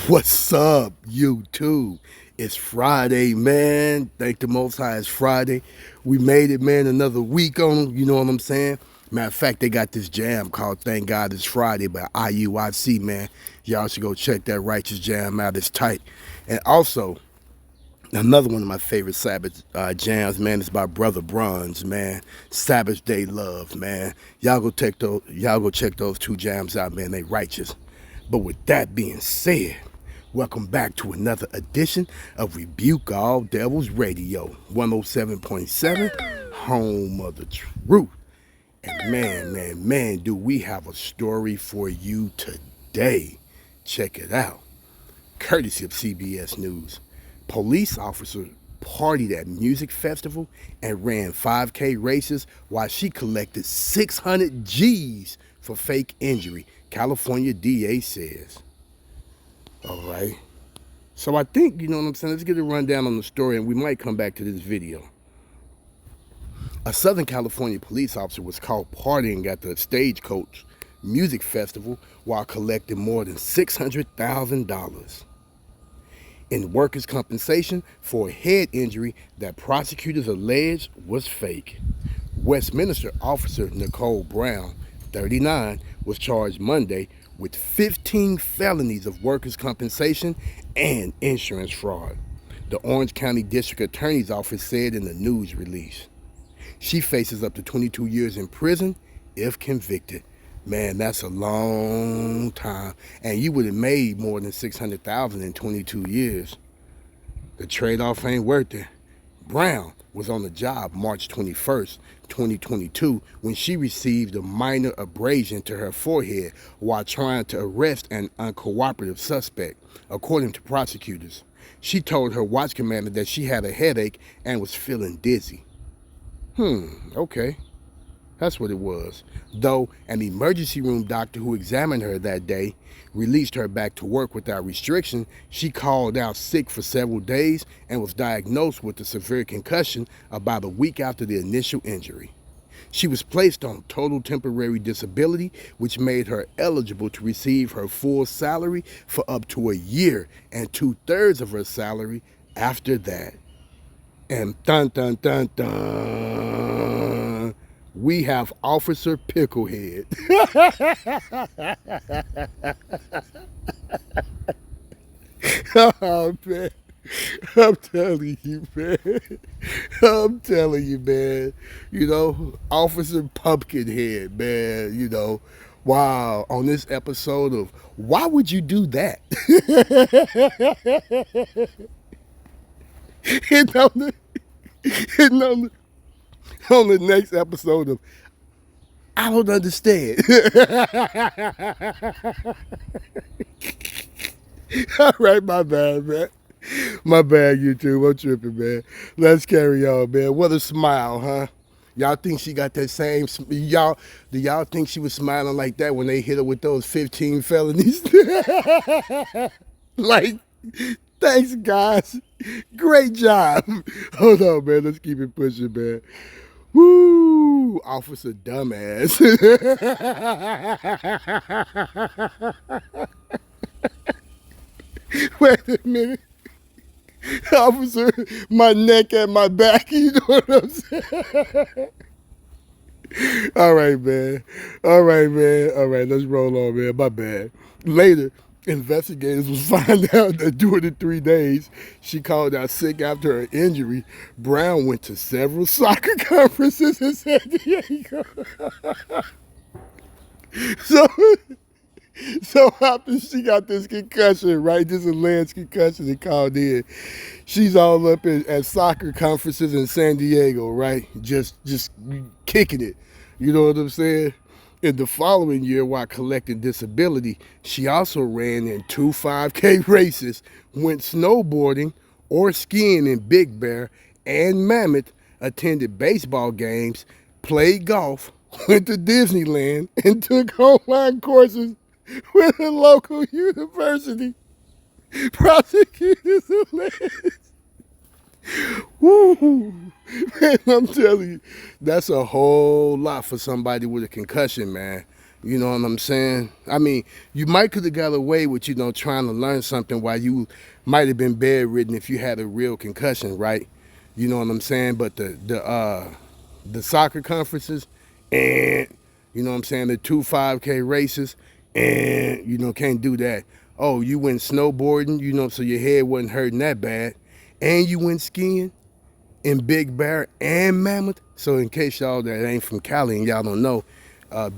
What's up, YouTube? It's Friday, man. Thank the Most High, it's Friday. We made it, man. Another week on them, you know what I'm saying? Matter of fact, they got this jam called Thank God It's Friday by IUIC, man. Y'all should go check that righteous jam out. It's tight. And also, another one of my favorite Sabbath jams, man, is by Brother Bronze, man. Sabbath Day Love, man. Y'all go check those two jams out, man. They righteous. But with that being said, welcome back to another edition of Rebuke All Devils Radio, 107.7, home of the truth. And man, do we have a story for you today. Check it out. Courtesy of CBS News. Police officers partied at music festival and ran 5K races while she collected 600 G's for fake injury, California DA says. All right. So I think, you know what I'm saying, let's get a rundown on the story and we might come back to this video. A Southern California police officer was caught partying at the Stagecoach Music Festival while collecting more than $600,000 in workers' compensation for a head injury that prosecutors alleged was fake. Westminster Officer Nicole Brown, 39, was charged Monday with 15 felonies of workers' compensation and insurance fraud, the Orange County District Attorney's Office said in the news release. She faces up to 22 years in prison if convicted. Man, that's a long time. And you would have made more than $600,000 in 22 years. The trade-off ain't worth it. Brown was on the job March 21st, 2022, when she received a minor abrasion to her forehead while trying to arrest an uncooperative suspect, according to prosecutors. She told her watch commander that she had a headache and was feeling dizzy. Okay. That's what it was. Though an emergency room doctor who examined her that day released her back to work without restriction, she called out sick for several days and was diagnosed with a severe concussion about a week after the initial injury. She was placed on total temporary disability, which made her eligible to receive her full salary for up to a year and 2/3 of her salary after that. And dun dun dun dun, we have Officer Picklehead. Oh, man. I'm telling you, man. I'm telling you, man. You know, Officer Pumpkinhead, man. You know, wow. On this episode of Why Would You Do That? and on the, and on the next episode of I don't understand. All right, my bad, man. My bad, YouTube. I'm tripping, man. Let's carry on, man. What a smile, huh? Y'all think she got that same? Do y'all think she was smiling like that when they hit her with those 15 felonies? Like, thanks, guys. Great job. Hold on, man. Let's keep it pushing, man. Woo! Officer Dumbass. Wait a minute. Officer, my neck and my back, you know what I'm saying? All right, man. All right, man. All right, let's roll on, man. My bad. Later, investigators will find out that during the 3 days she called out sick after her injury, Brown went to several soccer conferences in San Diego. So, so after she got this concussion, right? This alleged concussion they called in. She's all up at soccer conferences in San Diego, right? Just kicking it. You know what I'm saying? In the following year, while collecting disability, she also ran in 2 5K races, went snowboarding or skiing in Big Bear and Mammoth, attended baseball games, played golf, went to Disneyland, and took online courses with a local university. Prosecutors alleged. Woo! Man, I'm telling you, that's a whole lot for somebody with a concussion, man. You know what I'm saying? I mean, you might could have got away with, trying to learn something while you might have been bedridden if you had a real concussion, right? You know what I'm saying? But the soccer conferences and the 2 5K races and can't do that. Oh, you went snowboarding, so your head wasn't hurting that bad, and you went skiing in Big Bear and Mammoth. So in case y'all that ain't from Cali and y'all don't know,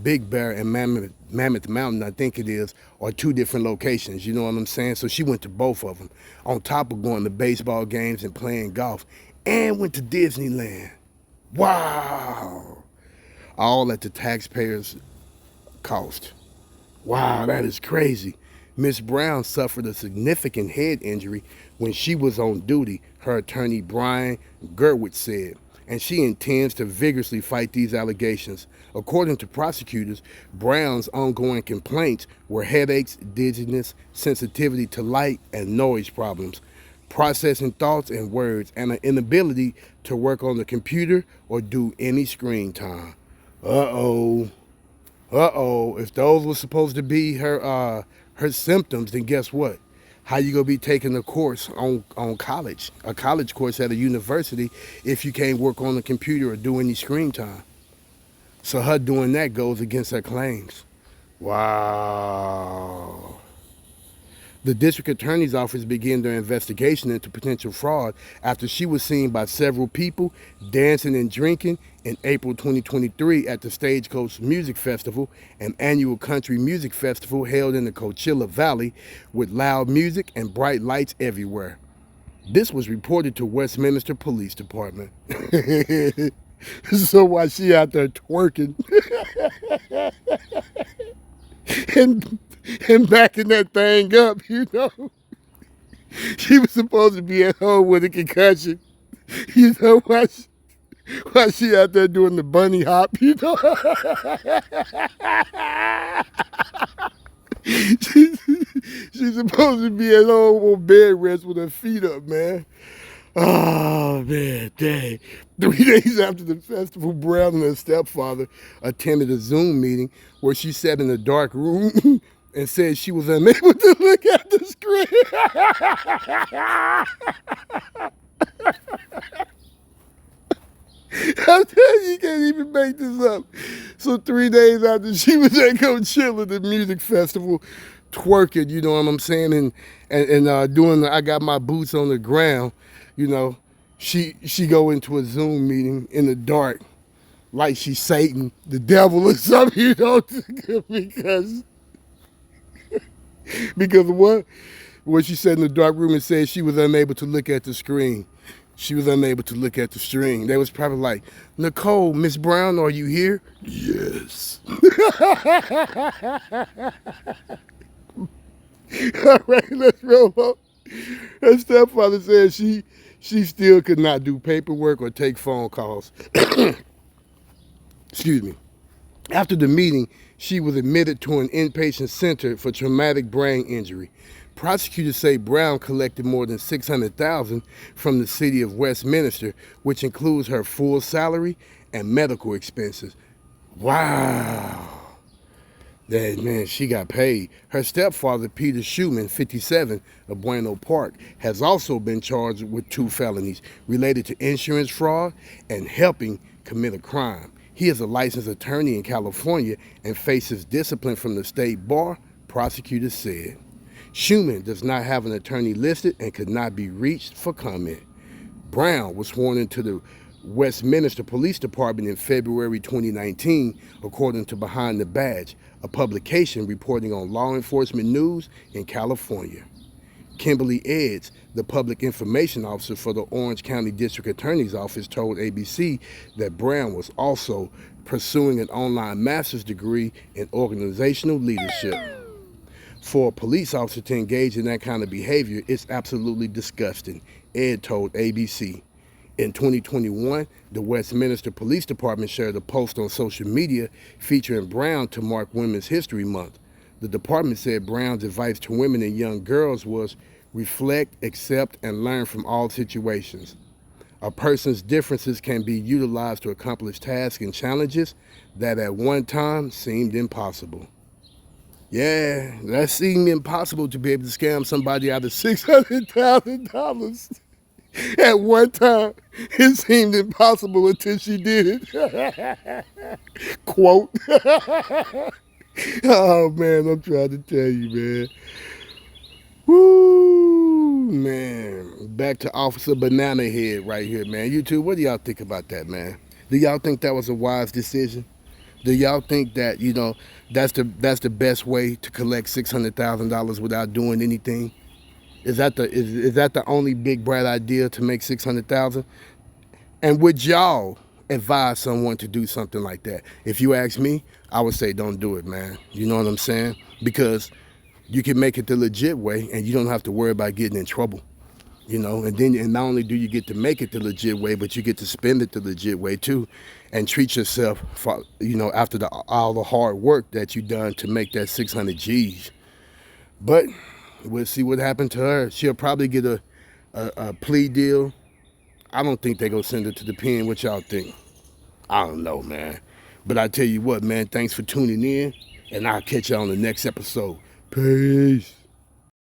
Big Bear and Mammoth Mountain, I think it is, are two different locations. You know what I'm saying? So she went to both of them, on top of going to baseball games and playing golf, and went to Disneyland. Wow! All at the taxpayers' cost. Wow, that is crazy. Miss Brown suffered a significant head injury when she was on duty, her attorney Brian Gerwitz said, and she intends to vigorously fight these allegations. According to prosecutors, Brown's ongoing complaints were headaches, dizziness, sensitivity to light and noise problems, processing thoughts and words, and an inability to work on the computer or do any screen time. Uh-oh. If those were supposed to be her symptoms, then guess what? How you gonna be taking a course on a college course at a university, if you can't work on the computer or do any screen time? So her doing that goes against her claims. Wow. The district attorney's office began their investigation into potential fraud after she was seen by several people dancing and drinking in April 2023 at the Stagecoach Music Festival, an annual country music festival held in the Coachella Valley with loud music and bright lights everywhere. This was reported to Westminster Police Department. So while she out there twerking and backing that thing up, she was supposed to be at home with a concussion. Why she out there doing the bunny hop, she's supposed to be at home on bed rest with her feet up, man. Oh, man, dang. 3 days after the festival, Brown and her stepfather attended a Zoom meeting where she sat in a dark room and said she was unable to look at the screen. I'm telling you, you can't even make this up. So 3 days after she was at Coachella, the music festival, twerking, you know what I'm saying, and doing the I got my boots on the ground, she go into a Zoom meeting in the dark, like she's Satan, the devil or something, because what? What she said in the dark room and said she was unable to look at the screen. She was unable to look at the screen. They was probably like, Nicole, Miss Brown, are you here? Yes. All right, let's roll up. Her stepfather said she still could not do paperwork or take phone calls. Excuse me. After the meeting, she was admitted to an inpatient center for traumatic brain injury. Prosecutors say Brown collected more than $600,000 from the city of Westminster, which includes her full salary and medical expenses. Wow. That man, she got paid. Her stepfather, Peter Schumann, 57, of Bueno Park, has also been charged with 2 felonies related to insurance fraud and helping commit a crime. He is a licensed attorney in California and faces discipline from the state bar, prosecutors said. Schumann does not have an attorney listed and could not be reached for comment. Brown was sworn into the Westminster Police Department in February 2019, according to Behind the Badge, a publication reporting on law enforcement news in California. Kimberly Edds, the public information officer for the Orange County District Attorney's Office, told ABC that Brown was also pursuing an online master's degree in organizational leadership. For a police officer to engage in that kind of behavior, it's absolutely disgusting, Ed told ABC. In 2021, the Westminster Police Department shared a post on social media featuring Brown to mark Women's History Month. The department said Brown's advice to women and young girls was reflect, accept, and learn from all situations. A person's differences can be utilized to accomplish tasks and challenges that at one time seemed impossible. Yeah, that seemed impossible to be able to scam somebody out of $600,000 at one time. It seemed impossible until she did it. Quote. Oh man, I'm trying to tell you, man. Woo, man. Back to Officer Banana Head right here, man. You two, what do y'all think about that, man? Do y'all think that was a wise decision? Do y'all think that, that's the best way to collect $600,000 without doing anything? Is that the only big bright idea to make 600,000? And would y'all advise someone to do something like that? If you ask me, I would say don't do it, man. You know what I'm saying? Because you can make it the legit way and you don't have to worry about getting in trouble. And not only do you get to make it the legit way, but you get to spend it the legit way too, and treat yourself for, after all the hard work that you done to make that 600 G's. But we'll see what happened to her. She'll probably get a plea deal. I don't think they gonna send her to the pen. What y'all think? I don't know, man. But I tell you what, man, thanks for tuning in, and I'll catch you on the next episode. Peace.